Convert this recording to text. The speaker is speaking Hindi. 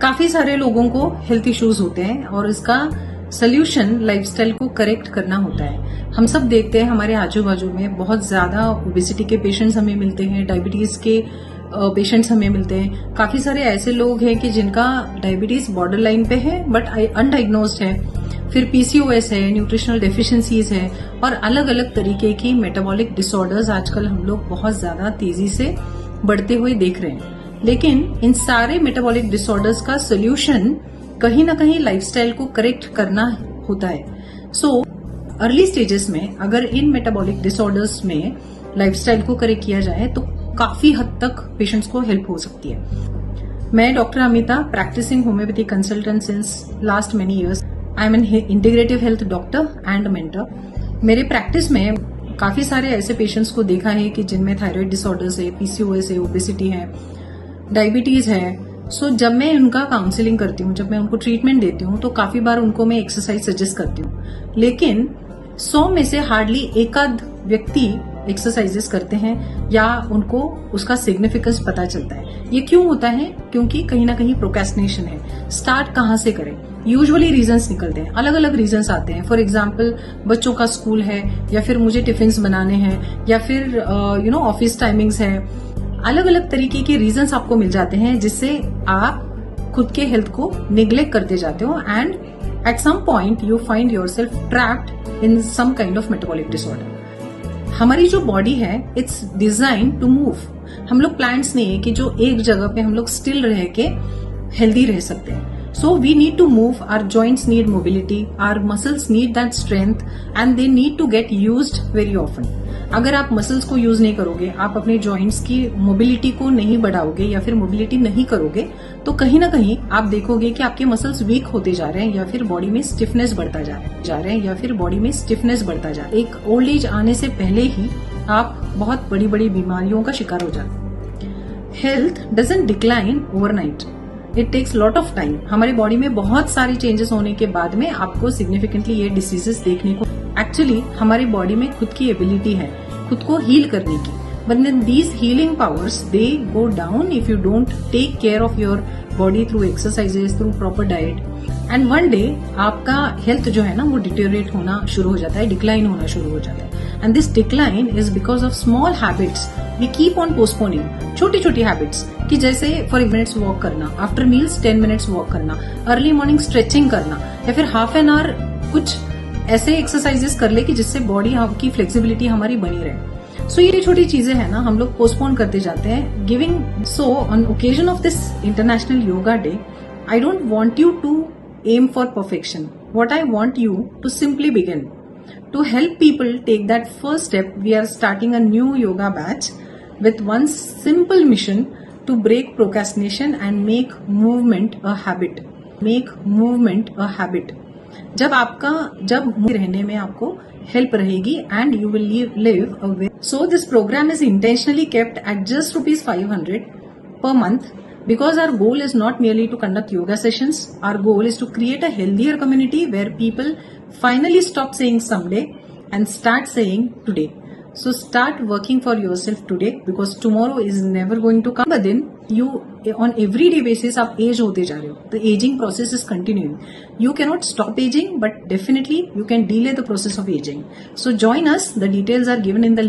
काफी सारे लोगों को हेल्थ इश्यूज होते हैं और इसका सोल्यूशन लाइफस्टाइल को करेक्ट करना होता है। हम सब देखते हैं हमारे आजू बाजू में बहुत ज्यादा ओबेसिटी के पेशेंट्स हमें मिलते हैं, डायबिटीज के पेशेंट्स हमें मिलते हैं। काफी सारे ऐसे लोग हैं कि जिनका डायबिटीज बॉर्डर लाइन पे है बट अनडायग्नोज्ड है, फिर पीसीओएस है, न्यूट्रिशनल डेफिशिएंसीज है और अलग अलग तरीके की मेटाबॉलिक डिसऑर्डर्स आजकल हम लोग बहुत ज्यादा तेजी से बढ़ते हुए देख रहे हैं। लेकिन इन सारे मेटाबॉलिक डिसऑर्डर्स का सोल्यूशन कहीं ना कहीं लाइफस्टाइल को करेक्ट करना होता है। सो अर्ली स्टेजेस में अगर इन मेटाबॉलिक डिसऑर्डर्स में लाइफस्टाइल को करेक्ट किया जाए तो काफी हद तक पेशेंट्स को हेल्प हो सकती है। मैं doctor Amita, practicing homeopathy consultant since last many years. I am an integrative health doctor and mentor. मेरे प्रैक्टिस में काफी सारे ऐसे पेशेंट्स को देखा है कि जिनमें थायराइड डिसऑर्डर्स है, पीसीओएस है, ओबेसिटी है, डायबिटीज है। सो जब मैं उनका काउंसलिंग करती हूँ, जब मैं उनको ट्रीटमेंट देती हूँ तो काफी बार उनको मैं एक्सरसाइज सजेस्ट करती हूँ, लेकिन 100 में से हार्डली एक आध व्यक्ति एक्सरसाइजेस करते हैं या उनको उसका सिग्निफिकेंस पता चलता है। ये क्यों होता है? क्योंकि कहीं ना कहीं प्रोक्रेस्टिनेशन है। स्टार्ट कहाँ से करें? यूजुअली रीजंस निकलते हैं, अलग अलग रीजंस आते हैं। फॉर एग्जाम्पल बच्चों का स्कूल है, या फिर मुझे टिफिन्स बनाने हैं, या फिर ऑफिस टाइमिंग्स है। अलग अलग तरीके के रीजंस आपको मिल जाते हैं जिससे आप खुद के हेल्थ को निग्लेक्ट करते जाते हो and at some point you find yourself trapped in some kind of metabolic disorder. हमारी जो बॉडी है इट्स डिजाइन टू मूव। हम लोग प्लांट्स नहीं है कि जो एक जगह पे हम लोग स्टिल रह के हेल्दी रह सकते हैं। So we need to move, our joints need mobility, our muscles need that strength and they need to get used very often. अगर आप मसल्स को यूज नहीं करोगे, आप अपने जॉइंट्स की मोबिलिटी को नहीं बढ़ाओगे या फिर मोबिलिटी नहीं करोगे तो कहीं ना कहीं आप देखोगे कि आपके मसल्स वीक होते जा रहे हैं या फिर बॉडी में स्टिफनेस बढ़ता जा रहे हैं या फिर बॉडी में स्टिफनेस बढ़ता जा रहा है। एक ओल्ड एज आने से पहले ही आप बहुत बड़ी बड़ी बीमारियों का शिकार हो जाते हैं। Health doesn't decline overnight, it takes lot of time. हमारी बॉडी में बहुत सारी चेंजेस होने के बाद में आपको सिग्निफिकेंटली ये डिसीजेस देखने को। एक्चुअली हमारी बॉडी में खुद की एबिलिटी है खुद को हील करने की, but then these healing powers they go down if you don't take care of your body through exercises, through proper diet. And one day आपका हेल्थ जो है ना वो डिटेरियोरेट होना शुरू हो जाता है, डिक्लाइन होना शुरू हो जाता है। And this decline is because of small habits we keep on postponing. छोटी छोटी हैबिट्स कि जैसे फॉर मिनट्स वॉक करना, आफ्टर मील्स 10 मिनट्स वॉक करना, अर्ली मॉर्निंग स्ट्रेचिंग करना, या फिर हाफ एन आवर कुछ ऐसे एक्सरसाइजेस कर ले कि जिससे बॉडी की फ्लेक्सिबिलिटी हमारी बनी रहे। सो ये छोटी चीजें हैं ना हम लोग पोस्टपोन करते जाते हैं। Giving so on occasion of this international yoga day, I don't want you to aim for perfection. What I want you to simply begin. To help people take that first step, we are starting a new yoga batch with one simple mission to break procrastination and make movement a habit. Make movement a habit. जब रहने में आपको help रहेगी and you will live a way. So this program is intentionally kept at just ₹500 per month. Because our goal is not merely to conduct yoga sessions, our goal is to create a healthier community where people finally stop saying someday and start saying today. So start working for yourself today because tomorrow is never going to come. But then you on everyday basis आप age होते जा रहे हो. The aging process is continuing. You cannot stop aging, but definitely you can delay the process of aging. So join us. The details are given in the